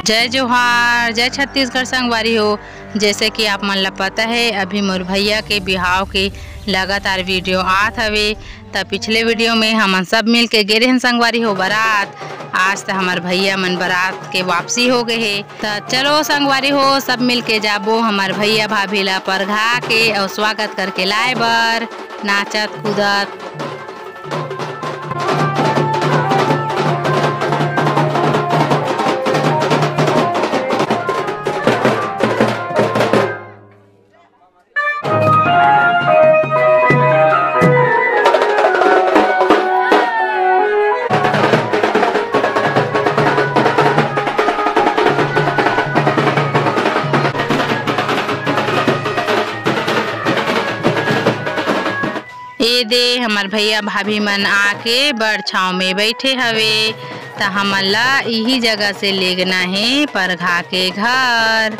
जय जोहार, जय छत्तीसगढ़ संगवारी हो। जैसे कि आप मन ला पता है, अभी मोर भैया के बिहाव के लगातार वीडियो आत हवे। त पिछले वीडियो में हमन सब मिल के गे रहे संगवारी हो बारात। आज तो हमार भैया मन बारात के वापसी हो गए है। त चलो संगवारी हो, सब मिल के जाबो हमार भैया भाभी ला परघा के और स्वागत करके लाए बर नाचत कूदत। ए दे हमार भैया भाभी मन आके बड़ छाव में बैठे हवे। त हमन ला यही जगह से लेगना है परघा के घर।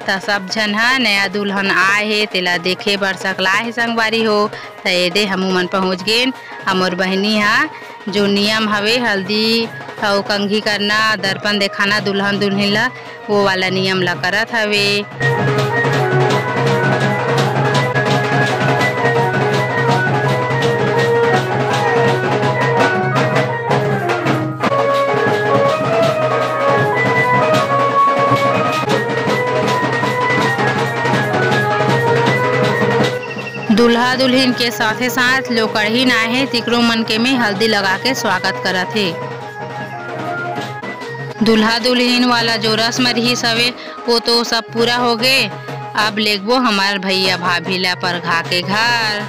त सब झन ह नया दुल्हन आए हे तेला देखे बर सकला है संगवारी हो। त ए दे हमू मन पहुँच गेन। हमर बहनी हा जो नियम हवे हल्दी और कंघी करना, दर्पण देखाना दुल्हन दुल्हन ला, वो वाला नियम ला करत हवे। दूल्हा दुल्हन के साथे साथ लोकड़ही आए हैं, तिकरो मन के में हल्दी लगा के स्वागत करत हे। दूल्हा दुल्हन वाला जो रस्म रही सवे वो तो सब पूरा हो गए। अब लेगबो हमार भैया भाभी ला परघा के घर।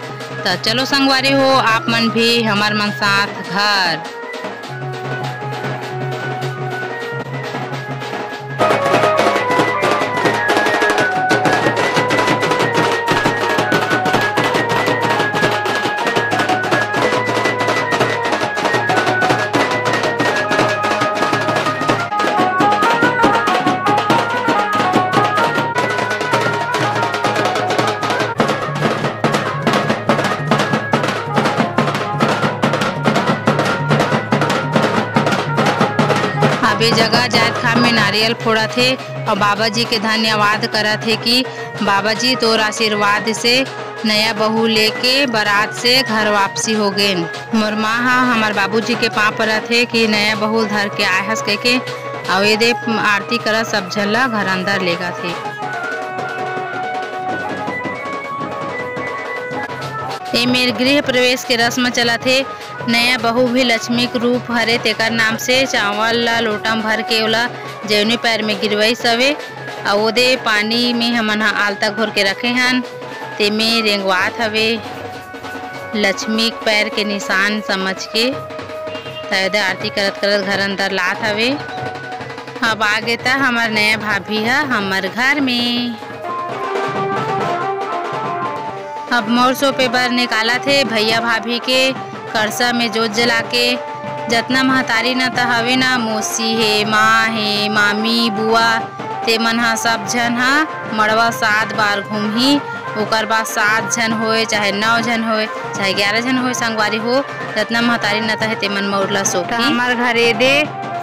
तो चलो संगवारी हो, आप मन भी हमार मन साथ घर। अबे जगह जात खाम में नारियल फोड़ा थे और बाबा जी के धन्यवाद करा थे कि बाबा जी तोर आशीर्वाद से नया बहू लेके बारात से घर वापसी हो गए। मोर माँ हा हमार बाबूजी के पाँव पड़ा थे कि नया बहू धर के आए हस के और ये दे आरती करा सब झल्ला घर अंदर लेगा थे। ये मेरे गृह प्रवेश के रस्म चला थे। नया बहू भी लक्ष्मी के रूप हरे तेकर नाम से चावल ला लोटा में भर के ओला जौनी पैर में गिरवाई सवे और ओदे पानी में हमन हा आलता घोर के रखे हन। ते में रेंगवात हवे लक्ष्मी के पैर के निशान समझ के। तैदे आरती करत करत घर अंदर लात हवे। अब आगे था हमार नया भाभी है हमार घर में। अब मोर सोपे बर निकाला थे भैया भाभी के करसा में जोत जला के। जतना महतारी न त हवे ना, मौसी है, माँ है, मामी, बुआ, ते मन हा सब झन हा मड़वा 7 बार घूमही। ओकर बाद 7 जन होए चाहे 9 जन होए चाहे 11 जन होए संगवारी हो, जतना महतारी न त है ते मन मौर ला सोपी। हमार घरे दे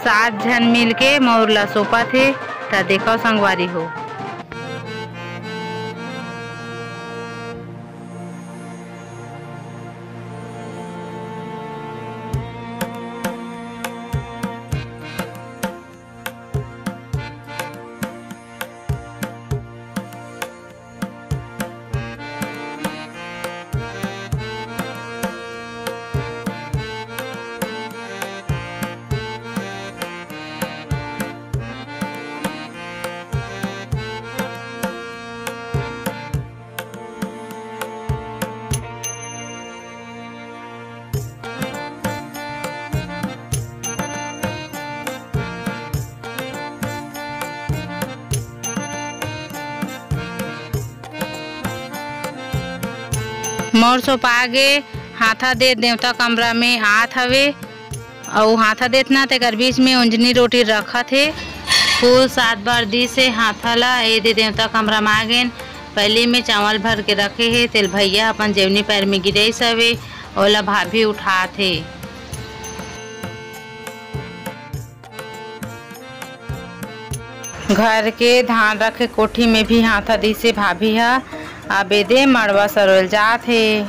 7 जन मिल के मौर ला सोपा थे। त देखो संगवारी हो। मोर सोपा गे हाथा दे देवता कमरा में आत हवे और हाथा देतना तेकर बीच में उंजनी रोटी रखा थे। फूल 7 बार दी से हाथा ला ए दे देवता कमरा में आ गेन। पहले में चावल भर के रखे है, तेल भैया अपन जेवनी पैर में गिरे सवे ओला भाभी उठाथे। घर के धान रखे कोठी में भी हाथा दी से भाभी हा अबे दे मड़वा सरोल जात हे।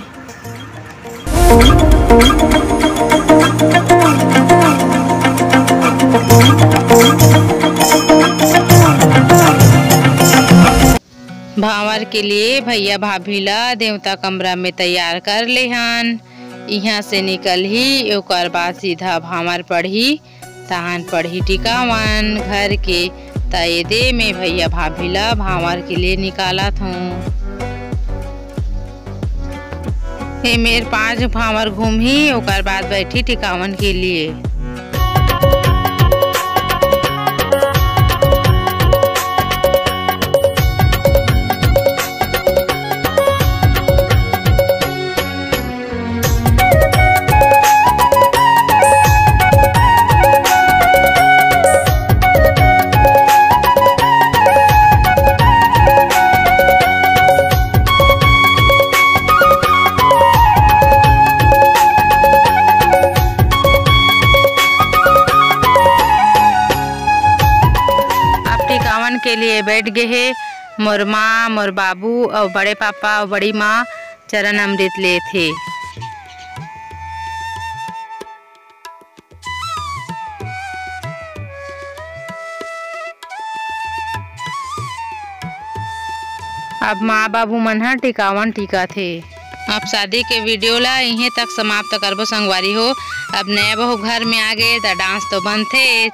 भावर के लिए भैया भाभी ला देवता कमरा में तैयार कर ले हन। यहाँ से निकल ही ओकर बाद सीधा भावर पढ़ी तहन पढ़ी टिकावन घर के तयदे में भैया भाभी ला भावर के लिए निकालत हूँ। हे मेर 5 भावर घूम ही ओकर बाद बैठी टिकावन के लिए। टिकावन के लिए बैठ गए है मोर माँ मोर बाबू और बड़े पापा और बड़ी माँ चरण अमृत ले थे। अब माँ बाबू मन ह टिकावन टीका थे। अब शादी के वीडियो ला यहीं तक समाप्त करबो संगवारी हो। अब नया बहू घर में आ गए तो डांस तो बनते।